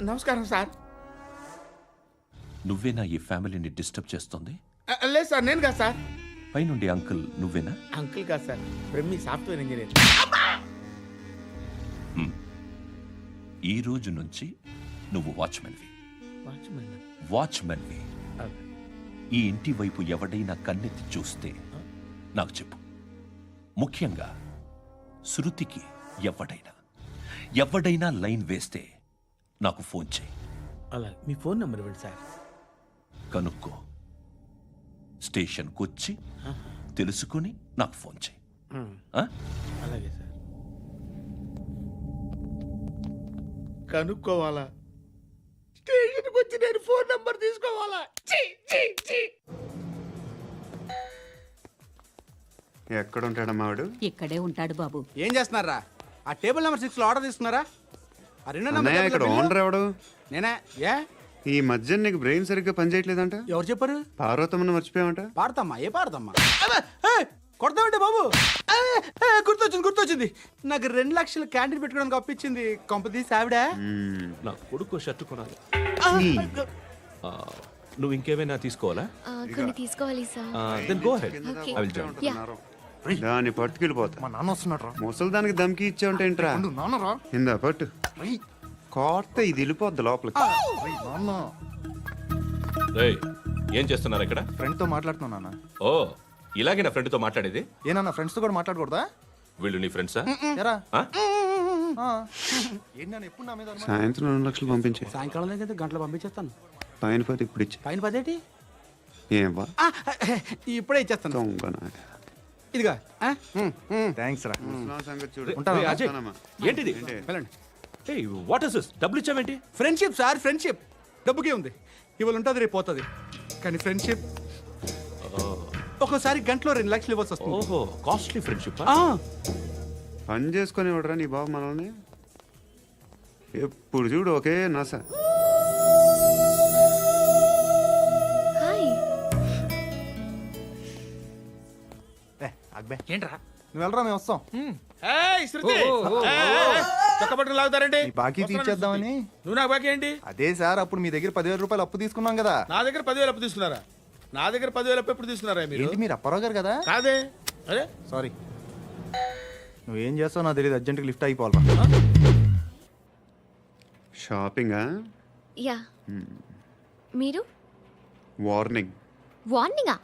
నమస్కారం సార్.
నువ్వేనా ఈ ఫ్యామిలీని డిస్టర్బ్ చేస్తుంది?
లేదు సార్, నేను కాదు సార్.
పైనుండి అంకుల్ నువ్వేనా?
అంకుల్ కాదు సార్, బ్రహ్మి సాఫ్ట్వేర్ ఇంజనీర్.
ఈ రోజు నుంచి నువ్వు వాచ్మెన్వి.
వాచ్మెన్
వాచ్మెన్వి. ఈ ఇంటి వైపు ఎవడైనా కన్నెత్తి చూస్తే నాకు చెప్పు. ముఖ్యంగా శృతికి ఎవడైనా లైన్ వేస్తే నాకు ఫోన్ చేయి.
అలా మీ ఫోన్ నెంబర్ ఇవ్వండి సార్.
కనుక్కో, స్టేషన్కి వచ్చి తెలుసుకుని నాకు ఫోన్ చేయి. ఆ?
అలాగే సార్. కనుక్కోవాలా? స్టేషన్కి వచ్చి నేను ఫోన్ నంబర్ తీసుకోవాలా? ఛీ, ఛీ, ఛీ.
ఎక్కడ ఉంటాడమ్మా వాడు?
ఇక్కడే ఉంటాడు బాబు.
ఏం చేస్తున్నారా? ఆ టేబుల్ నెంబర్ 6 లో ఆర్డర్ తీసుకున్నారా? ఆ రెండో
అన్నయ్య, ఇక్కడ ఓనర్ ఎవడు?
నేనే. ఏ
ఈ మధ్య నీకు బ్రెయిన్ సరిగ్గా పనిచేయట్లేదంట.
ఎవరు చెప్పారు?
పార్వతమ్మను మర్చిపోయామంట.
పాడతామ్మా? ఏ పాడతామ్మా? కొడతామంటే బాబు. గుర్తొచ్చింది. నాకు 2 లక్షలు క్యాంటీన్ పెట్టుకోవడానికి అప్పించింది కొంపతీసి ఆవిడ.
నా కొడుకు షర్టు కొనాలి. నువ్వు ఇంకేమైనా తీసుకోవాలా?
కొన్ని తీసుకోవాలి sir.
Then go ahead.
Okay.
I will join.
దాన్ని పట్టుకెళ్ళిపోతా.
మా నాన్న వస్తున్నాడు రా.
ముసలి దానికి దమ్కి ఇచ్చావంటే ఏంట్రా?
నాన్న రా.
ఇందా పట్టు. కోర్త ఇది వెళ్ళిపోద్ది లోపలికి.
నాన్న
రేయ్, ఏం చేస్తున్నారు ఇక్కడ?
ఫ్రెండ్తో మాట్లాడుతున్నా నాన్న.
ఓ, ఇలాగే నా ఫ్రెండ్తో మాట్లాడేది?
ఏనా ఫ్రెండ్స్తో కూడా మాట్లాడకూడదా?
వీళ్ళు నీ ఫ్రెండ్సా?
ఎరా
ఆ?
ఏంటి నాన్న ఎప్పుడు నా మీద అనుమానం?
సాయంత్రం 2 లక్షలు పంపించే.
సాయంకాలం దగ్గర గంటలు పంపించేస్తాను.
పైన 10 ఇప్పుడు ఇచ్చే.
పైన 10 ఏంటి?
ఏం వా
ఇప్పుడే ఇచ్చేస్తాను.
దొంగనా.
ఇదిగా
థ్యాంక్స్ రా.
ముసలాం సంగతి చూడు.
రేయ్, అజయ్, ఏంటిది?
వెళ్ళండి.
ఏయ్, వాట్ ఇస్ దిస్? డబ్బులు ఇచ్చావేంటి?
Friendship sir, friendship. డబ్బుకే ఉంది. ఇవాళ ఉంటుంది, రేపు పోతుంది. కానీ ఫ్రెండ్షిప్ ఒక్కోసారి గంటలో 2 లక్షలు ఇవ్వాల్సి వస్తుంది.
ఓహో, కాస్ట్లీ ఫ్రెండ్షిప్.
పని చేసుకొని ఇవ్వడరా నీ బాబు మనల్ని? ఎప్పుడు చూడు ఒకే నస.
హాయ్.
అక్బే
ఏంట్రా?
నువ్వు వెళ్ళరా, మేము వస్తాం.
ఏయ్, శృతి. చక్కబట్టలు లాగుతారండి.
ఈ బాకీ తీర్చేద్దామని.
నువ్వు నాకు బాకీ ఏంటి?
అదే సార్, అప్పుడు మీ దగ్గర 10,000 రూపాయలు అప్పు తీసుకున్నాం కదా.
నా దగ్గర 10,000 అప్పు తీసుకున్నారా? నా దగ్గర 10,000 అప్పు ఎప్పుడు తీసుకున్నారా మీరు?
ఏంటి, మీరు అప్పారావు గారు కదా?
కాదే. అరే
సారీ. నువ్వేం చేస్తావు నాకు తెలియదు, అర్జెంట్గా లిఫ్ట్ అయిపోవాలి.
షాపింగా?
యా. మీరు?
వార్నింగ్.
వార్నింగా?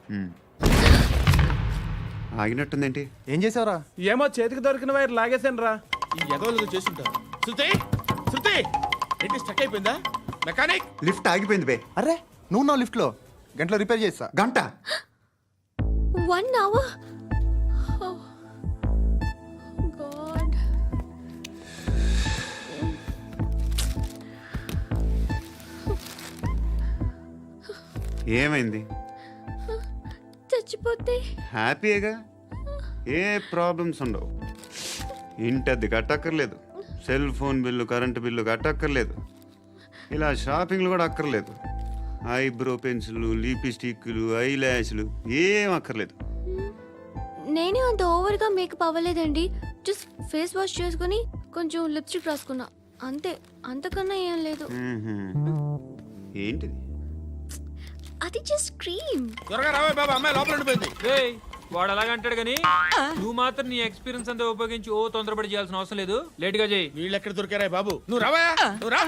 ఆగినట్టుందేంటి?
ఏం చేసావురా?
ఏమో చేతికి దొరికిన వైర్ లాగేసాను రా.
ఈ ఎగవలు చేస్తుంటారు. శృతి, శృతి, ఏంటి స్టక్ అయిపోయిందా? మెకానిక్.
లిఫ్ట్ ఆగిపోయింది బే.
అరే నువ్వు నా లిఫ్ట్లో గంటలో రిపేర్ చేస్తా.
గంట?
1 hour? Oh, God.
ఏమైంది?
చచ్చిపోతే?
హ్యాపీగా, ఏ ప్రాబ్లమ్స్ ఉండవు. ఇంటద్ది కట్టక్కర్లేదు, cell phone bill, current bill కట్టక్కర్లేదు, ఇలా షాపింగ్లు కూడా అక్కర్లేదు. ఐబ్రో పెన్సిల్, లిప్స్టిక్లు, ఐ ల్యాష్లు ఏం అక్కర్లేదు.
నేనే అంత ఓవర్గా మేకప్ అవ్వలేదండి. జస్ట్ ఫేస్ వాష్ చేసుకుని కొంచెం లిప్స్టిక్ రాసుకున్నా అంతే, అంతకన్నా ఏం లేదు.
ఏంటిది?
అది జస్ట్ క్రీమ్.
త్వరగా రావే బాబా, అమ్మాయి లోపల ఉండిపోయింది.
వాడు అలాగంటాడు కానీ నువ్వు మాత్రం నీ ఎక్స్పీరియన్స్ అంతా ఉపయోగించి ఓ తొందరపడి చేయాల్సిన అవసరం లేదు. లేట్ గా చేయి.
వీళ్ళు ఎక్కడ దొరికారా బాబు? నువ్వు రావా, నువ్వు రా.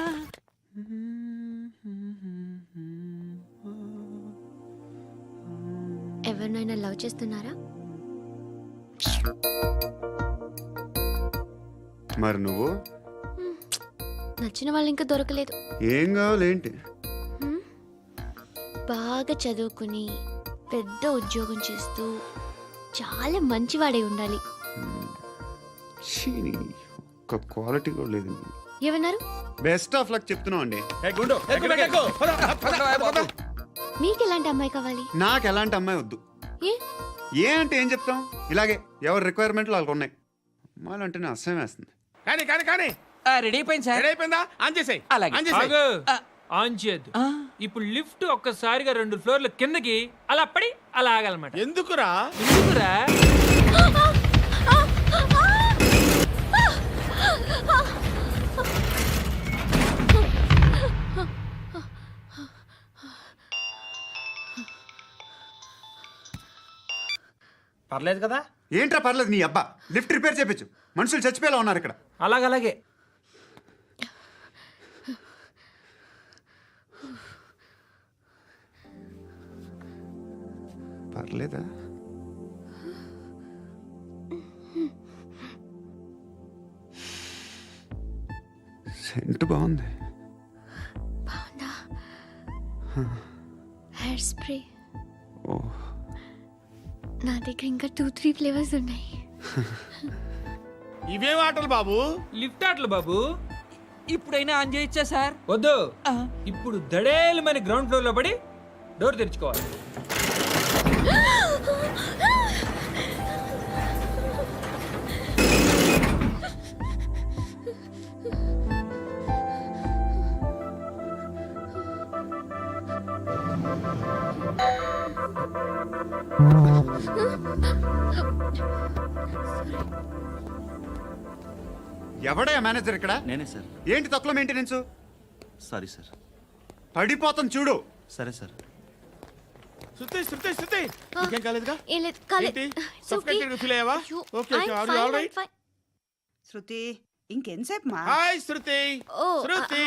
ఎవరినైనా లవ్ చేస్తున్నారా?
మరి నువ్వు?
నచ్చిన వాళ్ళు ఇంకా దొరకలేదు.
ఏం కావాలేంటి?
బాగా చదువుకుని పెద్ద ఉద్యోగం చేస్తూ చాలా మంచివాడే ఉండాలి.
ఒక్క క్వాలిటీ కూడా లేదు.
ఏమన్నారు?
బెస్ట్ ఆఫ్ లక్ చెప్తున్నావు అండి.
మీకు ఎలాంటి అమ్మాయి కావాలి?
నాకు ఎలాంటి అమ్మాయి వద్దు. ఏ అంటే ఏం చెప్తాం, ఇలాగే ఎవరి రిక్వైర్మెంట్లు వాళ్ళకు ఉన్నాయి. అమ్మాయిలు అంటేనే అసహ్యం వేస్తుంది.
కానీ కానీ కానీ
రెడీ అయిపోయింది సార్.
రెడీ అయిపోయిందా? ఆన్ చేసేయ్. ఆన్ చేసేయ్.
ఆన్ చేయద్దు. ఇప్పుడు లిఫ్ట్ ఒక్కసారిగా 2 ఫ్లోర్ల కిందకి అలా పడి అలా ఆగాలన్నమాట.
ఎందుకురా?
ఎందుకురా?
పర్లేదు కదా?
ఏంట్రా పర్లేదు నీ అబ్బా. లిఫ్ట్ రిపేర్ చేయించు, మనుషులు చచ్చిపోయేలా ఉన్నారు ఇక్కడ.
అలాగే
పర్లేదా? సెంట్ బాగుంది.
బాగుందా? Hair spray.
ఓ,
నా దగ్గర ఇంకా 2-3 ఫ్లేవర్స్ ఉన్నాయి.
ఇవేం ఆటలు బాబు?
లిఫ్ట్ ఆటలు బాబు. ఇప్పుడైనా ఆన్ చేయొచ్చా సార్? వద్దు. ఇప్పుడు దడేలమైన గ్రౌండ్ ఫ్లోర్ లో పడి డోర్ తెరుచుకోవాలి.
ఎవడయ్యా మేనేజర్ ఇక్కడ?
నేనే సార్.
ఏంటి తక్కువ మెయింటెనెన్స్?
Sorry sir.
పడిపోతాం చూడు.
సరే సార్.
శృతి శృతి శృతి, ఇంకేం కాలేదుగా?
ఏం లేదు, కాలేదు.
ఏంటి? Suffocated గా ఫీల్ అయ్యావా? Okay okay, are you all right?
Shruti ఇంకెంతసేపు మా?
Hi Shruti.
Oh,
Shruti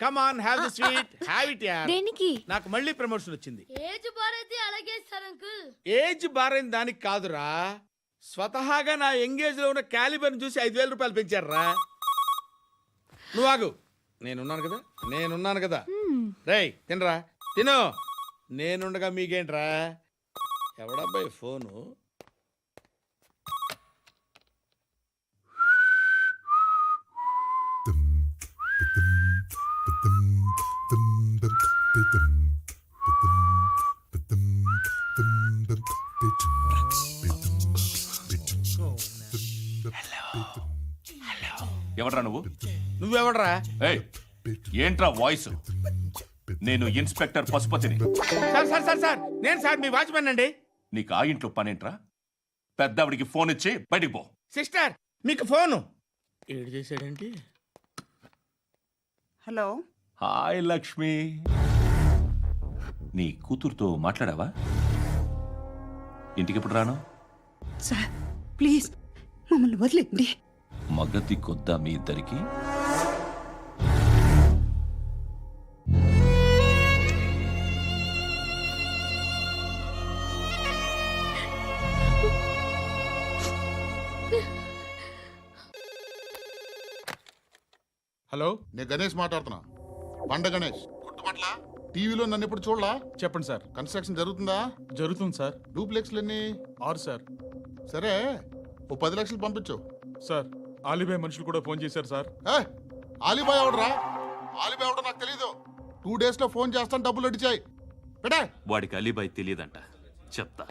come on, have the sweet, have it యార్.
దేనికి?
నాకు మళ్ళీ ప్రమోషన్ వచ్చింది.
ఏజ్ బారైతే అలాగే సార్ అంకుల్.
ఏజ్ బారైన దానికి కాదురా, స్వతహాగా నా ఎంగేజ్ లో ఉన్న క్యాలిబర్ చూసి 5,000 రూపాయలు పెంచారా. నువ్వు ఆగు, నేనున్నాను కదా. రేయ్ తినరా, తిను. నేనుండగా మీకేంట్రా? ఎవడబ్బాయి ఫోను?
ఎవడ్రా నువ్వు?
నువ్వెవడ్రా?
ఏయ్, ఏంట్రా వాయిస్? నేను ఇన్స్పెక్టర్ పశుపతిని.
సార్ సార్ సార్ సార్, నేను సార్ మీ వాచ్మెన్ అండి.
నీకు ఆ ఇంట్లో పనేంట్రా? పెద్దవిడికి ఫోన్ ఇచ్చి బయటికి పో.
సిస్టర్ మీకు ఫోను. ఏడు చేశాడేంటి?
హలో.
హాయ్ లక్ష్మి. నీ కూతురుతో మాట్లాడావా? ఇంటికి ఎప్పుడు రాను?
సార్ ప్లీజ్ మమ్మల్ని వదిలేండి.
మగతి కొద్దా మీ ఇద్దరికి?
హలో, నేను గణేష్ మాట్లాడుతున్నా. బండ గణేష్ గుర్తుపట్ల? టీవీలో నన్ను ఎప్పుడు చూడలా?
చెప్పండి సార్.
కన్స్ట్రక్షన్ జరుగుతుందా?
జరుగుతుంది సార్.
డూప్లెక్స్లు ఎన్ని?
6 సార్.
సరే, ఓ 10 లక్షలు పంపించు.
సార్ ఆలిబాయ్ మనుషులు కూడా ఫోన్ చేశారు సార్.
ఆలిబాయ్ ఎవడరా? ఆలిబాయ్ ఎవడో నాకు తెలీదు. 2 days లో ఫోన్ చేస్తాను, డబ్బులు అడిచాయి. పెట్టా.
వాడికి అలీబాయ్ తెలియదంట, చెప్తా.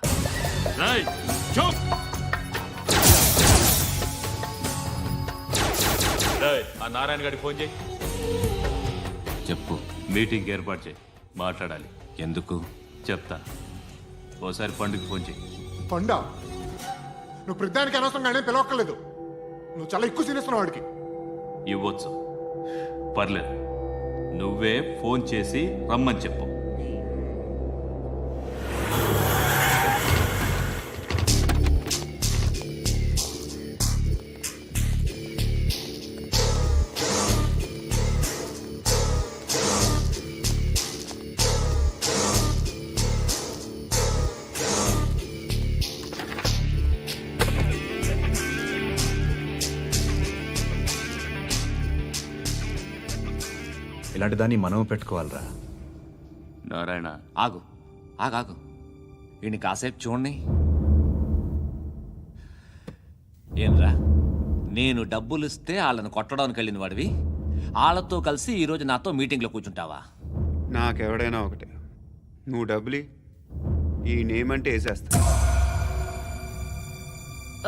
ఆ నారాయణ గారికి ఫోన్ చేయి.
చెప్పు. మీటింగ్ ఏర్పాటు చేయి, మాట్లాడాలి.
ఎందుకు?
చెప్తా. ఓసారి పండుగ ఫోన్ చేయి.
పండా నువ్వు ప్రతిదానికి అనవసరంగానే పిలవక్కర్లేదు. నువ్వు చాలా ఎక్కువ సీనిస్తున్నావు వాడికి.
ఇవ్వచ్చు, పర్లేదు. నువ్వే ఫోన్ చేసి రమ్మని చెప్పు.
ఇలాంటి దాన్ని మనం పెట్టుకోవాలరా.
నారాయణ,
ఆగు ఆగాగు, ఈయన కాసేపు చూడండి. ఏంరా, నేను డబ్బులు ఇస్తే వాళ్ళని కొట్టడానికి వెళ్ళిన వాడివి, వాళ్ళతో కలిసి ఈరోజు నాతో మీటింగ్లో కూర్చుంటావా?
నాకెవడైనా ఒకటే, నువ్వు డబ్బులి ఈ నేమ్ అంటే వేసేస్తా.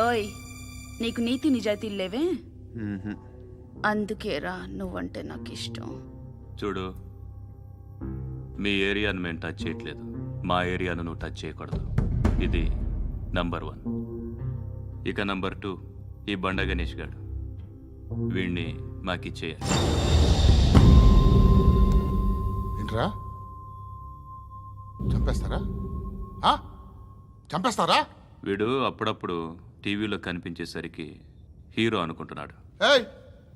ఓయ్, నీకు నీతి నిజాయితీలు లేవే,
మ్మ్హ్మ్.
అందుకేరా నువ్వంటే నాకు ఇష్టం.
చూడు, మీ ఏరియాను మేము టచ్ చేయట్లేదు, మా ఏరియాను నువ్వు టచ్ చేయకూడదు. ఇది నంబర్ 1. ఇక నంబర్ 2, ఈ బండ గణేష్ గాడు, వీణ్ణి మాకిచ్చేయాలి.
ఏంట్రా, చంపేస్తారా? చంపేస్తారా?
వీడు అప్పుడప్పుడు టీవీలో కనిపించేసరికి హీరో అనుకుంటున్నాడు.
ఏయ్,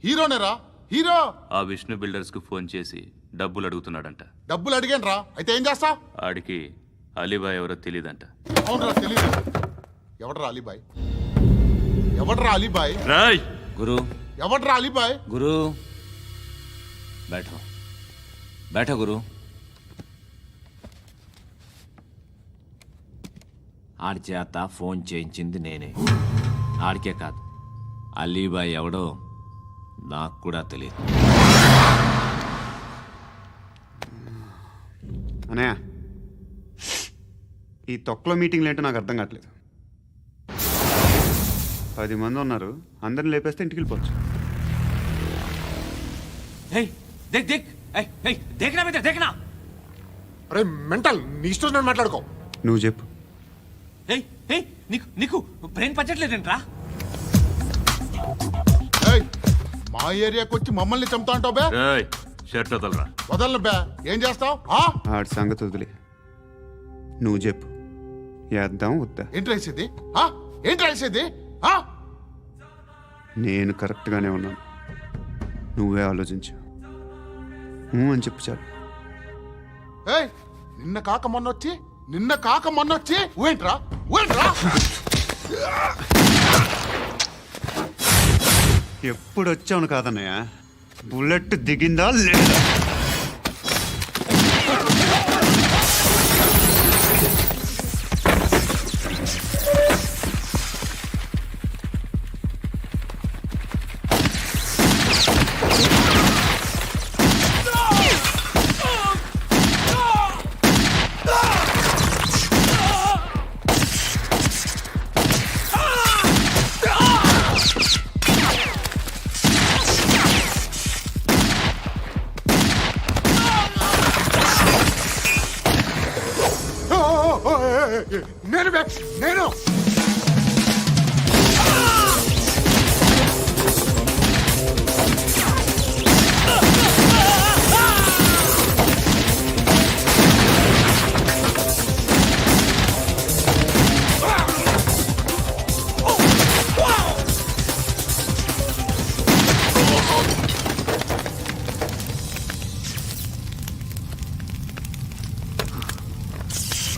హీరోనేరా, హీరో.
ఆ విష్ణు బిల్డర్స్కు ఫోన్ చేసి డబ్బులు అడుగుతున్నాడంట.
డబ్బులు అడిగాను రా, అయితే ఏం చేస్తా?
ఆడికి అలీబాయ్ ఎవరో తెలీదంట.
అవునరా, తెలీదు. ఎవడరా అలీబాయ్? ఎవడరా అలీబాయ్?
రాయ్
గురు,
ఎవడరా అలీబాయ్?
గురు బైఠో బైఠో గురు. ఆడి చేత ఫోన్ చేయించింది నేనే. ఆడికే కాదు, అలీబాయ్ ఎవడో నాకు కూడా తెలియదు.
అనయ్య, ఈ తొక్కలో మీటింగ్లు ఏంటో నాకు అర్థం కావట్లేదు. 10 మంది ఉన్నారు, అందరిని లేపేస్తే ఇంటికి వెళ్ళిపోవచ్చు.
అరే మెంటల్, నీ ఇష్టం నేను మాట్లాడుకో.
నువ్వు చెప్పు.
నీకు బ్రెయిన్ పచ్చట్లేదంట్రా?
ఏయ్, మా ఏరియాకి వచ్చి మమ్మల్ని చంపుతా అంటావు బే?
రాయ్ షర్ట్ వదలరా.
వదలను బే. ఏం చేస్తావు?
ఆడి సంగతి వదిలే, నువ్వు చెప్పు. వేద్దాం వద్దా?
ఏంటి రాసేది? ఏంటి రాసేది?
నేను కరెక్ట్గానే ఉన్నాను, నువ్వే ఆలోచించు. అని చెప్పు చాలు.
ఏయ్, నిన్న కాక మొన్నొచ్చి ఊయంట్రా.
ఎప్పుడు వచ్చావును కాదన్నయ్య, బుల్లెట్ దిగిందా లేదా?
నేను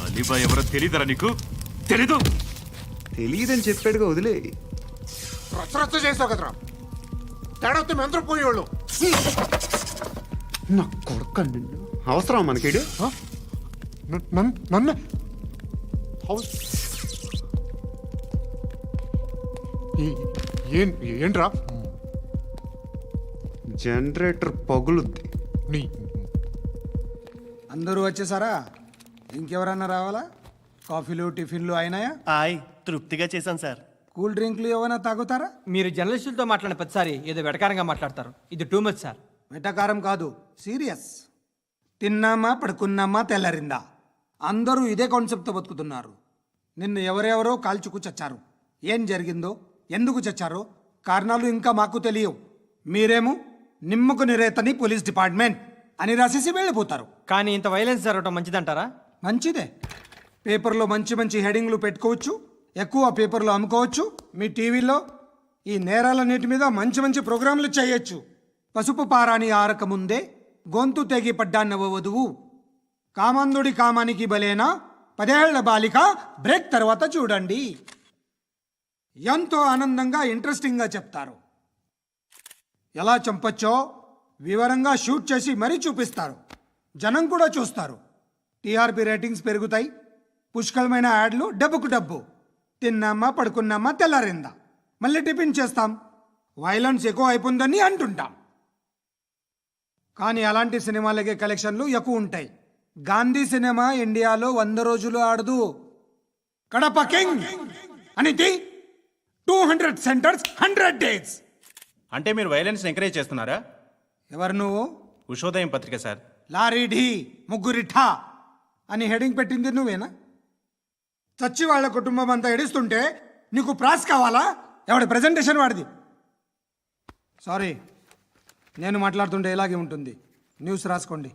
అలీబాయ్ ఎవరో తెలీదరా నీకు? తెలీదు?
తెలియదని చెప్పాడుగా, వదిలే.
రచ్చ చేసావు కదరా, తేడా వస్తే మెంతరం పోయేవాళ్ళు.
నా కొడుక, నిన్ను అవసరం మనకేడు.
నన్ను ఏంట్రా?
జనరేటర్ పగులుద్ది.
నీ
అందరూ వచ్చేసారా? ఇంకెవరన్నా రావాలా? కాఫీలు టిఫిన్లు అయినాయా?
తృప్తిగా చేశాను సార్.
కూల్ డ్రింక్లు ఏమైనా తాగుతారా?
మీరు జర్నలిస్టులతో మాట్లాడిన ప్రతిసారి ఏదో వెటకారంగా మాట్లాడతారు. ఇది టూ మచ్ సార్.
వెటకారం కాదు, సీరియస్. తిన్నామా, పడుకున్నామా, తెల్లరిందా, అందరూ ఇదే కాన్సెప్ట్తో బతుకుతున్నారు. నిన్ను ఎవరెవరో కాల్చుకు చచ్చారు. ఏం జరిగిందో ఎందుకు చచ్చారో కారణాలు ఇంకా మాకు తెలియవు. మీరేమో నిమ్మకు నిరేతని పోలీస్ డిపార్ట్మెంట్ అని రాసేసి వెళ్ళిపోతారు.
కానీ ఇంత వైలెన్స్ జరగడం మంచిదంటారా?
మంచిదే. పేపర్లో మంచి మంచి హెడింగ్లు పెట్టుకోవచ్చు, ఎక్కువ పేపర్లు అమ్ముకోవచ్చు. మీ టీవీలో ఈ నేరాలన్నిటి మీద మంచి మంచి ప్రోగ్రాంలు చేయొచ్చు. పసుపు పారాని ఆరక ముందే గొంతు తెగి పడ్డాన్నవ వధువు, కామందుడి కామానికి బలేనా 10 ఏళ్ల బాలిక బ్రేక్ తర్వాత చూడండి. ఎంతో ఆనందంగా ఇంట్రెస్టింగ్గా చెప్తారు. ఎలా చంపచ్చో వివరంగా షూట్ చేసి మరీ చూపిస్తారు. జనం కూడా చూస్తారు. టీఆర్పీ రేటింగ్స్ పెరుగుతాయి. పుష్కలమైన యాడ్లు, డబ్బుకు డబ్బు. తిన్నామా, పడుకున్నామా, తెల్లారిందా, మళ్ళీ టిఫిన్ చేస్తాం. వైలెన్స్ ఎక్కువ అయిపోయిందని అంటుంటాం. కానీ అలాంటి సినిమాలకే కలెక్షన్లు ఎక్కువ ఉంటాయి. గాంధీ సినిమా ఇండియాలో 100 రోజులు ఆడదు. కడప కింగ్ అనేది 200 సెంటర్స్ 100 డేస్.
అంటే మీరు వైలెన్స్ ఎంకరేజ్ చేస్తున్నారా?
ఎవరు నువ్వు?
ఉషోదయం పత్రిక సార్.
లారీ ఢీ ముగ్గురి ఠా అని హెడింగ్ పెట్టింది నువ్వేనా? చచ్చి వాళ్ళ కుటుంబం అంతా ఎడుస్తుంటే నీకు ప్రాస్ కావాలా? ఎవడి ప్రజెంటేషన్ వాడిది. సారీ, నేను మాట్లాడుతుంటే ఇలాగే ఉంటుంది. న్యూస్ రాసుకోండి.